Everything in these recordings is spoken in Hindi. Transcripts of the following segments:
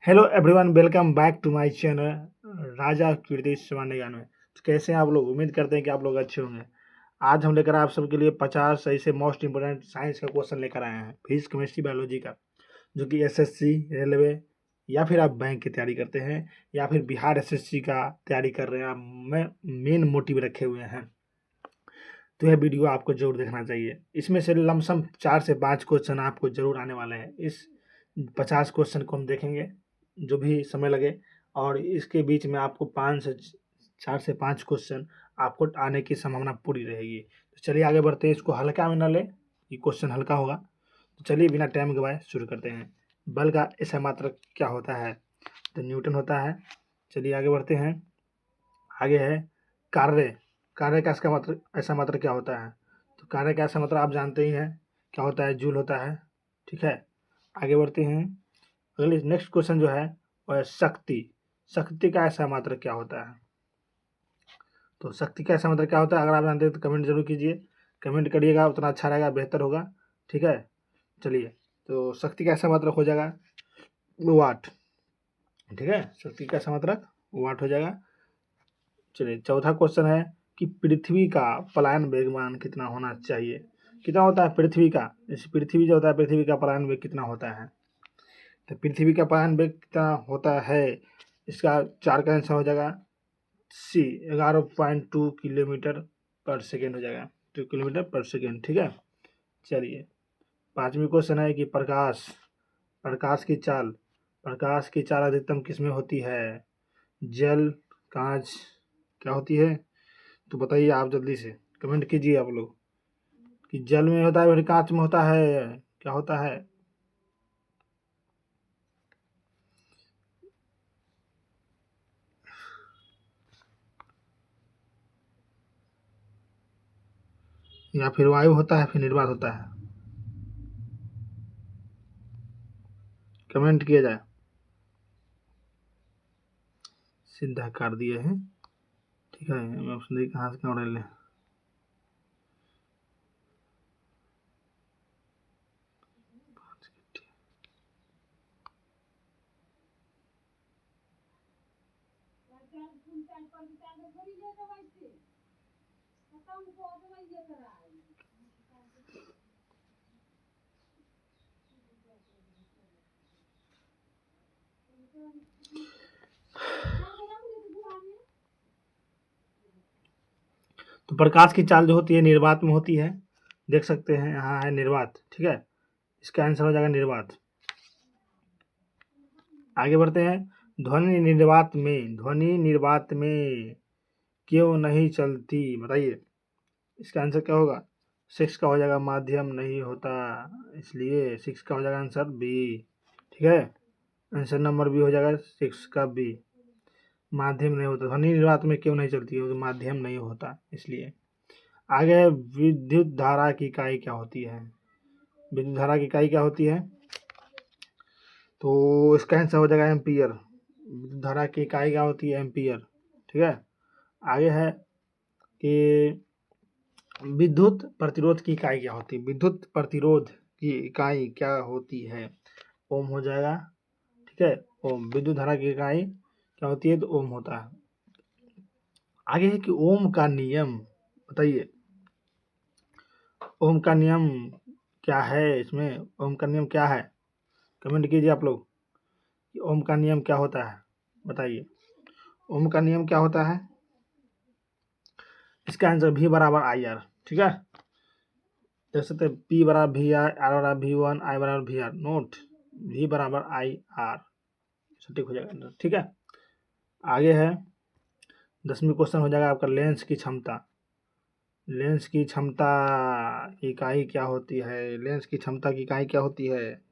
Hello everyone, welcome back to my channel Raja Kirti सामान्य ज्ञान में। तो कैसे हैं आप लोग? उम्मीद करते हैं कि आप लोग अच्छे होंगे। आज हम लेकर आप सबके लिए 50 ऐसे मोस्ट इंपोर्टेंट साइंस का क्वेश्चन लेकर आए हैं, फिजिक्स केमिस्ट्री बायोलॉजी का, जो कि एसएससी, रेलवे या फिर आप बैंक की तैयारी करते हैं या फिर बिहार एसएससी का तैयारी कर रहे हैं, आप में मेन मोटिव रखे हुए हैं। तो यह वीडियो आपको जरूर देखना चाहिए। इसमें से लमसम 4 से 5 क्वेश्चन आपको जरूर आने वाले हैं। इस 50 क्वेश्चन को हम देखेंगे, जो भी समय लगे, और इसके बीच में आपको 4 से 5 क्वेश्चन आपको आने की संभावना पूरी रहेगी। तो चलिए आगे बढ़ते हैं। इसको हल्का में न लें, ये क्वेश्चन हल्का होगा। तो चलिए बिना टाइम गवाए शुरू करते हैं। बल का ऐसा मात्रक क्या होता है? तो न्यूटन होता है। चलिए आगे बढ़ते हैं। आगे है कार्य। कार्य का इसका मतलब ऐसा मात्रक क्या होता है? तो कार्य का ऐसा मतलब आप जानते ही हैं, क्या होता है? जूल होता है। ठीक है, आगे बढ़ते हैं। अगले नेक्स्ट क्वेश्चन जो है वह है शक्ति। शक्ति का ऐसा मात्रक क्या होता है? तो शक्ति का ऐसा मात्रक क्या होता है? अगर आप जानते हैं तो कमेंट जरूर कीजिए। कमेंट करिएगा, उतना अच्छा रहेगा, बेहतर होगा। ठीक है, चलिए। तो शक्ति का ऐसा मात्रक हो जाएगा वाट। ठीक है, शक्ति का ऐसा मात्रक वाट हो जाएगा। चलिए, चौथा क्वेश्चन है कि पृथ्वी का पलायन वेगमान कितना होना चाहिए? कितना होता है पृथ्वी का? जैसे पृथ्वी जो होता है, पृथ्वी का पलायन वेग कितना होता है? तो पृथ्वी का पलायन वेग कितना होता है? इसका 4 का आंसर हो जाएगा सी, 11.2 किलोमीटर पर सेकेंड हो जाएगा। 2 किलोमीटर पर सेकेंड। ठीक है, चलिए। पांचवी क्वेश्चन है कि प्रकाश प्रकाश की चाल प्रकाश की चाल अधिकतम किसमें होती है? जल, कांच, क्या होती है? तो बताइए आप, जल्दी से कमेंट कीजिए आप लोग कि जल में होता है फिर कांच में होता है, क्या होता है? या फिर वायु होता है फिर निर्वात होता है? कमेंट किया जाए। सीधा कर दिए हैं। ठीक है, मैं ऑप्शन दी कहाँ से क्यों ले? तो प्रकाश की चाल जो होती है निर्वात में होती है। देख सकते हैं यहाँ है निर्वात। ठीक है, इसका आंसर हो जाएगा निर्वात। आगे बढ़ते हैं। ध्वनि निर्वात में क्यों नहीं चलती? बताइए, इसका आंसर क्या होगा? 6 का हो जाएगा माध्यम नहीं होता, इसलिए 6 का हो जाएगा आंसर बी। ठीक है, आंसर नंबर बी हो जाएगा 6 का बी। माध्यम नहीं होता, ध्वनि निर्वात में क्यों नहीं चलती? क्योंकि माध्यम नहीं होता, इसलिए। आगे विद्युत धारा की इकाई क्या होती है? विद्युत धारा की इकाई क्या होती है? तो इसका आंसर हो जाएगा एम्पियर। विद्युत धारा की इकाई क्या होती है? एम्पियर। ठीक है, आगे है कि विद्युत प्रतिरोध की इकाई क्या होती है? विद्युत प्रतिरोध की इकाई क्या होती है? ओम हो जाएगा। ठीक है, ओम। विद्युत धारा की इकाई क्या होती है? तो ओम होता है। आगे है कि ओम का नियम। बताइए, ओम का नियम क्या है? इसमें ओम का नियम क्या है? कमेंट कीजिए आप लोग कि ओम का नियम क्या होता है। बताइए, ओम का नियम क्या होता है? इसका आंसर भी बराबर आई आर। ठीक है, देख सकते हैं पी बराबर भी आर बराबर भी वन, आई बराबर भी आर। नोट, भी बराबर आई आर, सटीक हो जाएगा। ठीक है, आगे है 10वीं क्वेश्चन हो जाएगा आपका लेंस की क्षमता। लेंस की क्षमता की इकाई क्या होती है? लेंस की क्षमता की इकाई क्या होती है?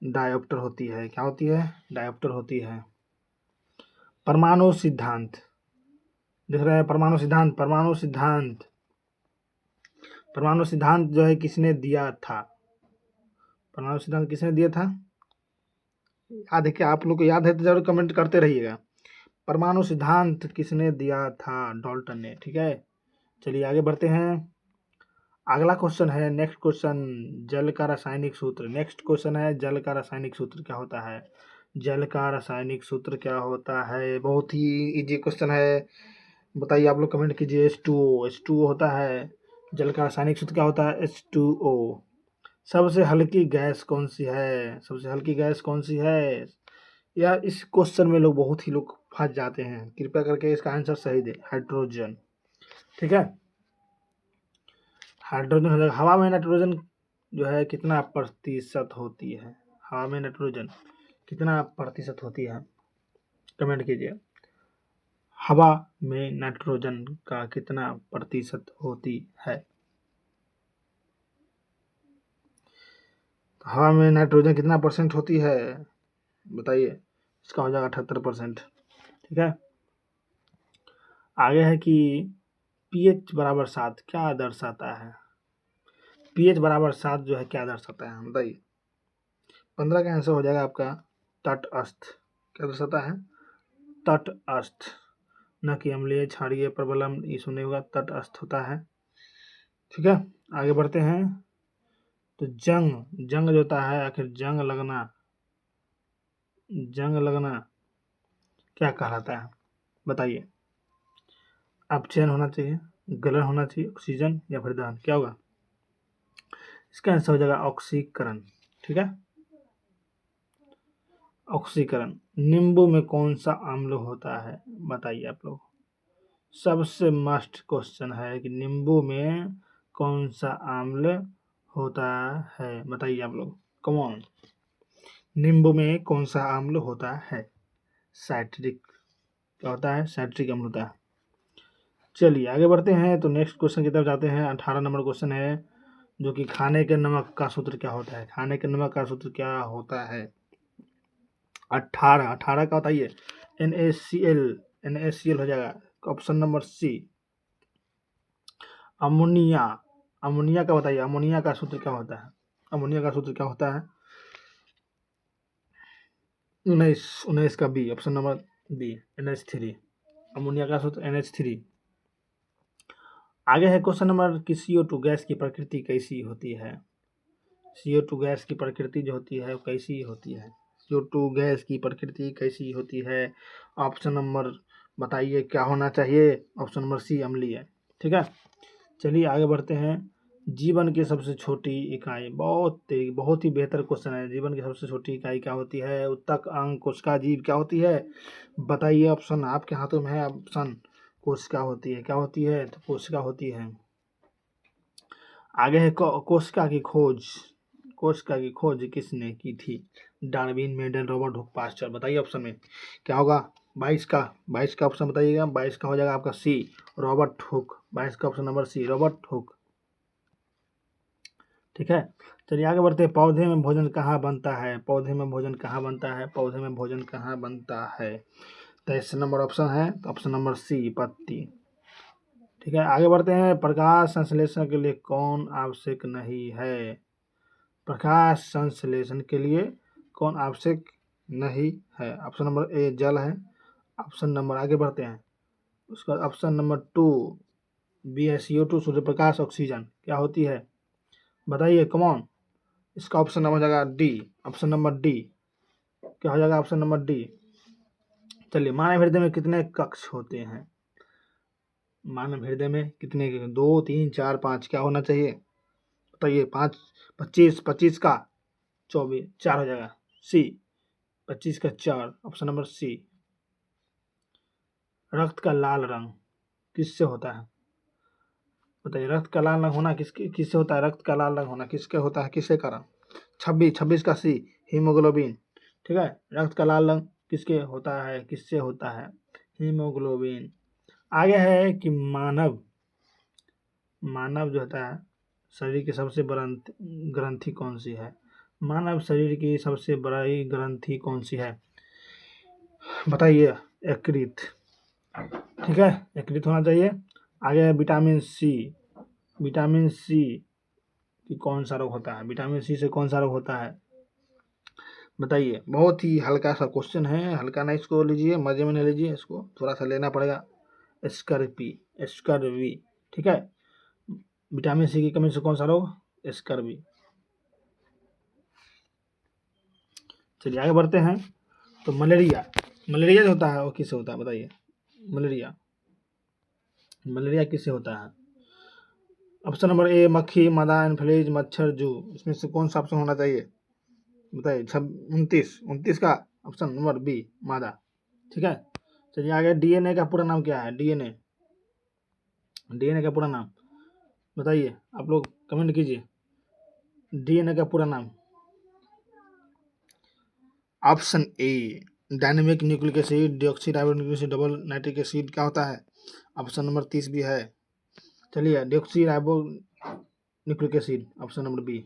डायोप्टर होती है। क्या होती है? डायोप्टर होती है। परमाणु सिद्धांत देख रहे हैं। परमाणु सिद्धांत जो है किसने दिया था? परमाणु सिद्धांत किसने दिया था? याद है क्या? आप लोग को याद है तो जरूर कमेंट करते रहिएगा। परमाणु सिद्धांत किसने दिया था? डाल्टन ने। ठीक है, चलिए आगे बढ़ते हैं। अगला क्वेश्चन है, नेक्स्ट क्वेश्चन, जल का रासायनिक सूत्र। नेक्स्ट क्वेश्चन है, जल का रासायनिक सूत्र क्या होता है? जल का रासायनिक सूत्र क्या होता है? बहुत ही इजी क्वेश्चन है, बताइए आप लोग कमेंट कीजिए। H2O, H2O होता है। जल का रासायनिक सूत्र क्या होता है? H2O। सबसे हल्की गैस कौन सी है? सबसे हल्की गैस कौन सी है? यार इस क्वेश्चन में लोग बहुत ही लोग फंस जाते हैं, कृपया करके इसका आंसर सही दे। हाइड्रोजन। ठीक है, हाइड्रोजन हो जाएगा। हवा में नाइट्रोजन जो है कितना प्रतिशत होती है? हवा में नाइट्रोजन कितना प्रतिशत होती है? कमेंट कीजिए। हवा में नाइट्रोजन का कितना प्रतिशत होती है? हवा में नाइट्रोजन कितना परसेंट होती है, बताइए। इसका हो जाएगा 78%। ठीक है, आगे है कि pH बराबर 7 क्या दर्शाता है? pH बराबर 7 जो है क्या दर्शाता है, बताइए। 15 का आंसर हो जाएगा आपका तटस्थ। क्या दर्शाता है? तटस्थ, न कि अम्लीय, क्षारीय, प्रबलम, ये सुनने होगा। तटस्थ होता है। ठीक है, आगे बढ़ते हैं। तो जंग, जंग जो होता है, आखिर जंग लगना, जंग लगना क्या कहलाता है, बताइए। अपचयन होना चाहिए, गलन होना चाहिए, ऑक्सीजन या फिर दहन, क्या होगा? इसका आंसर हो जाएगा ऑक्सीकरण। ठीक है, ऑक्सीकरण। नींबू में कौन सा अम्ल होता है, बताइए आप लोग। सबसे मस्ट क्वेश्चन है कि नींबू में कौन सा अम्ल होता है, बताइए आप लोग। कम ऑन, नींबू में कौन सा अम्ल होता है? साइट्रिक। क्या होता है? साइट्रिक अम्ल होता है। चलिए आगे बढ़ते हैं। तो नेक्स्ट क्वेश्चन की तरफ जाते हैं। 18 नंबर क्वेश्चन है, जो कि खाने के नमक का सूत्र क्या होता है? खाने के नमक का सूत्र क्या होता है? 18 का बताइए। NaCl, NaCl हो जाएगा। Option number C. Ammonia, ammonia का बताइए। अमोनिया का सूत्र क्या होता है? अमोनिया का सूत्र क्या होता है? 19 का B, option number B, NH3। अमोनिया का सूत्र NH3। आगे है क्वेश्चन नंबर कि CO2 गैस की प्रकृति कैसी होती है? CO2 गैस की प्रकृति जो होती है वो कैसी होती है? CO2 गैस की प्रकृति कैसी होती है? ऑप्शन नंबर बताइए क्या होना चाहिए? ऑप्शन नंबर सी, अम्लीय। ठीक है, चलिए आगे बढ़ते हैं। जीवन की सबसे छोटी इकाई, बहुत ही बेहतर क्वेश्चन है। जीवन की सबसे छोटी इकाई क्या होती है? उत्तक, अंग, कोशिका, जीव क्या होती है, बताइए। ऑप्शन आपके हाथों में है। ऑप्शन कोशिका होती है। क्या होती है? तो कोशिका होती है। आगे है कोशिका की खोज। कोशिका की खोज किसने की थी? Darwin, Mendel, Robert Hooke, Pasteur, बताइए ऑप्शन में क्या होगा। 22 का ऑप्शन बताइएगा। 22 का हो जाएगा आपका सी, रॉबर्ट हुक। 22 का option number C, Robert Hooke. ठीक है, चलिए आगे बढ़ते हैं। पौधे में भोजन कहाँ बनता है? पौधे में भोजन कहाँ बनता है? पौधे में भोजन कहाँ बनता है? 23 नंबर ऑप्शन है, तो ऑप्शन नंबर सी, पत्ती। ठीक है, आगे बढ़ते हैं। प्रकाश संश्लेषण के लिए कौन आवश्यक नहीं है? प्रकाश संश्लेषण के लिए कौन आवश्यक नहीं है? ऑप्शन नंबर ए, जल है। ऑप्शन नंबर, आगे बढ़ते हैं, उसका ऑप्शन नंबर 2 बी है, CO2, सूर्य प्रकाश, ऑक्सीजन। क्या होती है, बताइए, कम ऑन। इसका ऑप्शन नंबर हो जाएगा डी, ऑप्शन नंबर डी। क्या हो जाएगा? Option number D. चलिए, मानव हृदय में कितने कक्ष होते हैं? मानव हृदय में कितने? 2, 3, 4, 5, क्या होना चाहिए, बताइए। 5, 25, 25 का 24, 4 हो जाएगा सी, 25 का 4, ऑप्शन नंबर सी। रक्त का लाल रंग किससे होता है, बताइए। रक्त का लाल रंग होना किससे होता है? रक्त का लाल रंग होना किसके होता है, किसके कारण? 26 का सी, हीमोग्लोबिन। ठीक है, रक्त का लाल रंग किसके होता है, किससे होता है? हीमोग्लोबिन। आगे है कि मानव, मानव जो होता है, शरीर की सबसे बड़ा ग्रंथि कौन सी है? मानव शरीर की सबसे बड़ी ग्रंथि कौन सी है, बताइए। यकृत। ठीक है, यकृत होना चाहिए। आगे है विटामिन सी। विटामिन सी की कौन सा रोग होता है? विटामिन सी से कौन सा रोग होता है, बताइए। बहुत ही हल्का सा क्वेश्चन है, हल्का ना इसको लीजिए, मजे में नहीं लीजिए, इसको थोड़ा सा लेना पड़ेगा। स्कर्वी। ठीक है, विटामिन सी की कमी से कौन सा रोग? स्कर्वी। चलिए आगे बढ़ते हैं। तो मलेरिया, मलेरिया जो होता है वो किससे होता है बताइए? मलेरिया, मलेरिया किससे होता है? ऑप्शन नंबर ए मक्खी, मादा, एनफ्लूएंजा, मच्छर, जू। इसमें से कौन सा ऑप्शन होना चाहिए बताइए? 29 का ऑप्शन नंबर बी मादा। ठीक है। चलिए आगे, डीएनए का पूरा नाम क्या है? डीएनए, डीएनए का पूरा नाम बताइए, आप लोग कमेंट कीजिए। डीएनए का पूरा नाम। Option A dynamic nucleic acid, deoxyribonucleic acid, double nitric acid. क्या होता है? ऑप्शन नंबर 30 भी है। चलिए, deoxyribonucleic acid, option number B.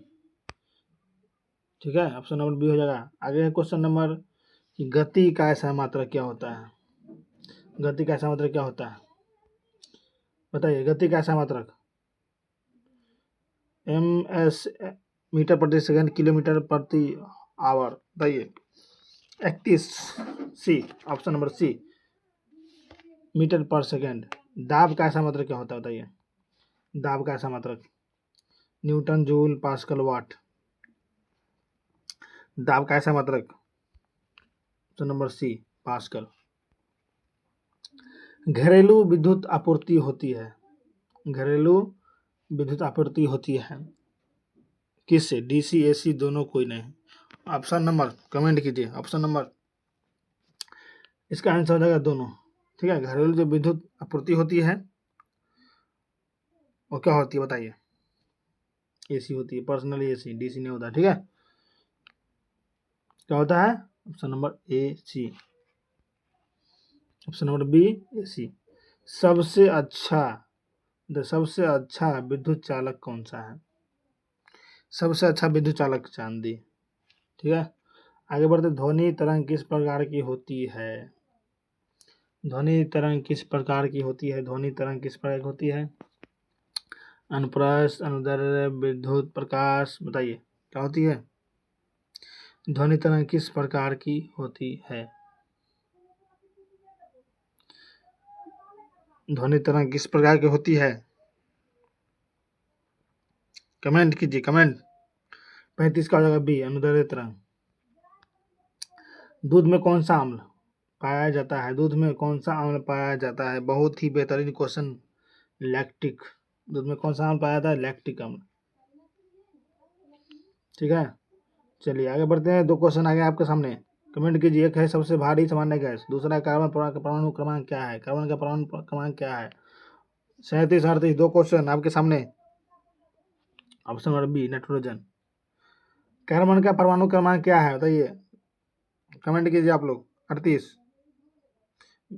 ठीक है, ऑप्शन नंबर बी हो जाएगा। आगे क्वेश्चन नंबर, गति का ऐसा मात्रक क्या होता है? गति का ऐसा मात्रक क्या होता है बताइए? गति का ऐसा मात्रक एस मीटर प्रति सेकंड, किलोमीटर प्रति आवर। बताइए। 31 सी, ऑप्शन नंबर सी, मीटर पर सेकंड। दाब का ऐसा मात्रक क्या होता है बताइए? दाब का ऐसा मात्रक न्यूटन, जूल, पास्कल, वाट। दाब का ऐसा मात्रक ऑप्शन नंबर सी, पास्कल। घरेलू विद्युत आपूर्ति होती है, घरेलू विद्युत आपूर्ति होती है किससे? डीसी, एसी, दोनों, कोई नहीं। ऑप्शन नंबर कमेंट कीजिए। ऑप्शन नंबर, इसका आंसर हो जाएगा दोनों। ठीक है, घरेलू जो विद्युत आपूर्ति होती है वो क्या होती है बताइए? एसी होती है, पर्सनली एसी, डीसी नहीं होता। ठीक है, क्या होता है? Option number A C, option number B AC. सबसे अच्छा विद्युत चालक कौन सा है? सबसे अच्छा विद्युत चालक चांदी। ठीक है, आगे बढ़ते। ध्वनि तरंग किस प्रकार की होती है? ध्वनि तरंग किस प्रकार की होती है? ध्वनि तरंग किस प्रकार की होती है? अनुप्रस्थ, अनुदैर्ध्य, विद्युत प्रकाश। बताइए क्या होती है? ध्वनि तरंग किस प्रकार की होती है? ध्वनि तरंग किस प्रकार की होती है? कमेंट कीजिए, कमेंट। 35 का हो जाएगा बी, अनुदैर्ध्य तरंग। दूध में कौन सा अम्ल पाया जाता है? दूध में कौन सा अम्ल पाया जाता है? बहुत ही बेहतरीन क्वेश्चन, लैक्टिक। दूध में कौन सा अम्ल पाया जाता है? लैक्टिक अम्ल। ठीक है, चलिए आगे बढ़ते हैं। दो क्वेश्चन आगे आपके सामने, कमेंट कीजिए। एक है सबसे भारी सामान्य गैस, दूसरा कार्बन परमाणु क्रमांक क्या है? कार्बन का परमाणु क्रमांक क्या है? 37, 38, दो क्वेश्चन आपके सामने। Option number B nitrogen. Carbon का परमाणु क्रमांक क्या है बताइए? कमेंट कीजिए आप लोग। 38,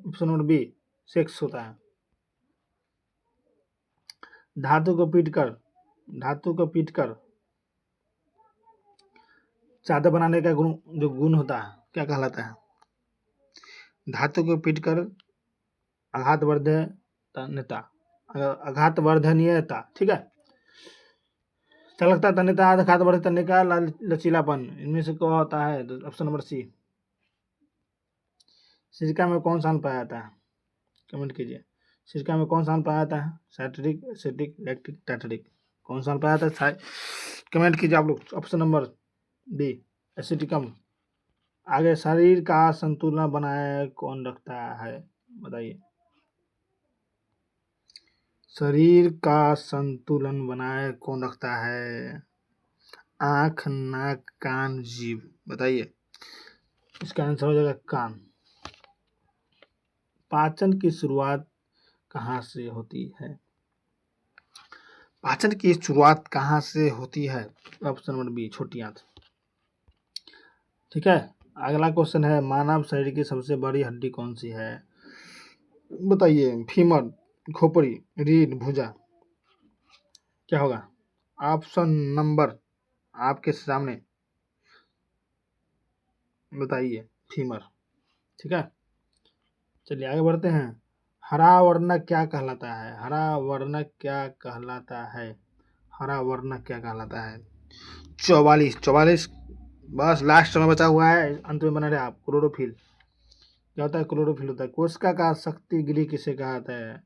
ऑप्शन नंबर बी 6 होता है। धातु को पीटकर चादर बनाने का गुण, जो गुण होता है, क्या कहलाता है? धातु को पीटकर आघातवर्धनीयता। ठीक है, चालकता, तन्यता, आघातवर्धक तन्य का लचीलापन। इनमें से क्या होता है? Option number C. सिरका में कौन सा अम्ल पाया जाता है? कमेंट कीजिए। सिरका में कौन सा अम्ल पाया जाता है? Citric, acetic, lactic, tartaric. कौन सा अम्ल पाया जाता है? कमेंट कीजिए आप लोग। ऑप्शन नंबर बी एसिटिक अम्ल। आगे, शरीर का संतुलन बनाए कौन रखता है बताइए? शरीर का संतुलन बनाए कौन रखता है? आँख, नाक, कान, जीभ। बताइए, इसका आंसर हो जाएगा कान। पाचन की शुरुआत कहाँ से होती है? पाचन की शुरुआत कहाँ से होती है? ऑप्शन नंबर बी छोटी आंत। ठीक है, अगला क्वेश्चन है, मानव शरीर की सबसे बड़ी हड्डी कौन सी है बताइए? फीमर, खोपड़ी, रीढ़, भुजा। क्या होगा? ऑप्शन नंबर आपके सामने, बताइए। फीमर। ठीक है, चलिए आगे बढ़ते हैं। हरा वर्णक क्या कहलाता है? हरा वर्णक क्या कहलाता है? हरा वर्णक क्या कहलाता है? 44, बस लास्ट समय बचा हुआ है, अंत में बना रहे आप। क्लोरोफिल। क्या होता है? क्लोरोफिल होता है। कोशिका का शक्ति गृह किसे कहा जाता है?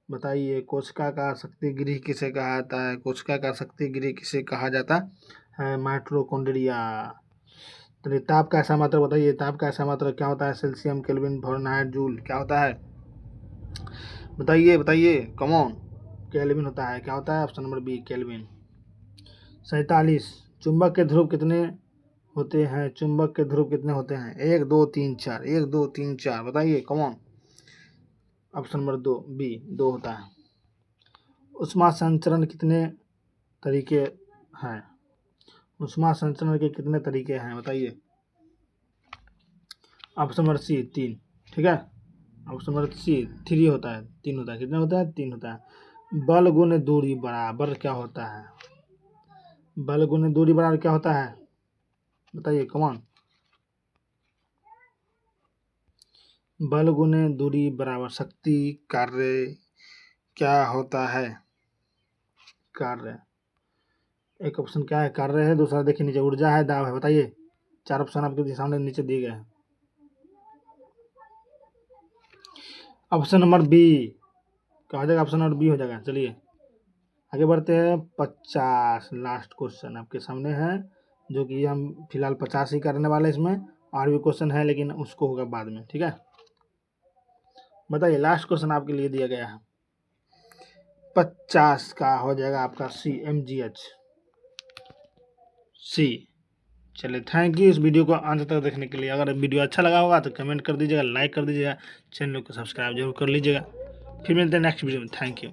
बताइए कोशिका का शक्ति गृह किसे कहा जाता है? कोशिका का शक्ति गृह किसे कहा जाता है? माइटोकॉन्ड्रिया। चलिए ताप का ऐसा मात्रक बताइए, ताप का ऐसा मात्रक क्या होता है? सेल्सियम, केल्विन, फ़ारेनहाइट, जूल। क्या होता है? बताइए बताइए, कम ऑन। केल्विन होता है। क्या होता है? Option number B, kelvin. 47, चुंबक के ध्रुव कितने होते हैं? चुंबक के ध्रुव कितने होते हैं? 1 2 3 4, 1 2 3 4, बताइए, कम ऑन। ऑप्शन नंबर दो, बी, 2 होता है। उष्मा संचरण कितने तरीके हैं? उष्मा संचरण के कितने तरीके हैं? बताइए। Option number C, 3। ठीक है, ऑप्शन नंबर सी 3 होता है, 3 होता है। कितने होता है? 3 होता है। बल गुण दूरी बराबर क्या होता है? बल गुण दूरी बराबर क्या होता है? बताइए, कमान। बल गुने दूरी बराबर शक्ति कार्य क्या होता है? कार्य, एक ऑप्शन क्या है? कार्य है, दूसरा देखिए नीचे ऊर्जा है, दाब है। बताइए, 4 ऑप्शन आपके सामने नीचे दिए गए हैं। ऑप्शन नंबर बी क्या हो जाएगा? ऑप्शन नंबर बी हो जाएगा। चलिए आगे बढ़ते हैं। 50 लास्ट क्वेश्चन आपके सामने है, जो कि हम फिलहाल 50 ही करने वाले हैं। इसमें और भी क्वेश्चन है, लेकिन उसको होगा बाद में। ठीक है, बताइए, लास्ट क्वेश्चन आपके लिए दिया गया है। 50 का हो जाएगा आपका सी, MGH, सी। चलिए, थैंक यू इस वीडियो को अंत तक देखने के लिए। अगर वीडियो अच्छा लगा होगा तो कमेंट कर दीजिएगा, लाइक कर दीजिएगा, चैनल को सब्सक्राइब जरूर कर लीजिएगा। फिर मिलते हैं नेक्स्ट वीडियो में। Thank you.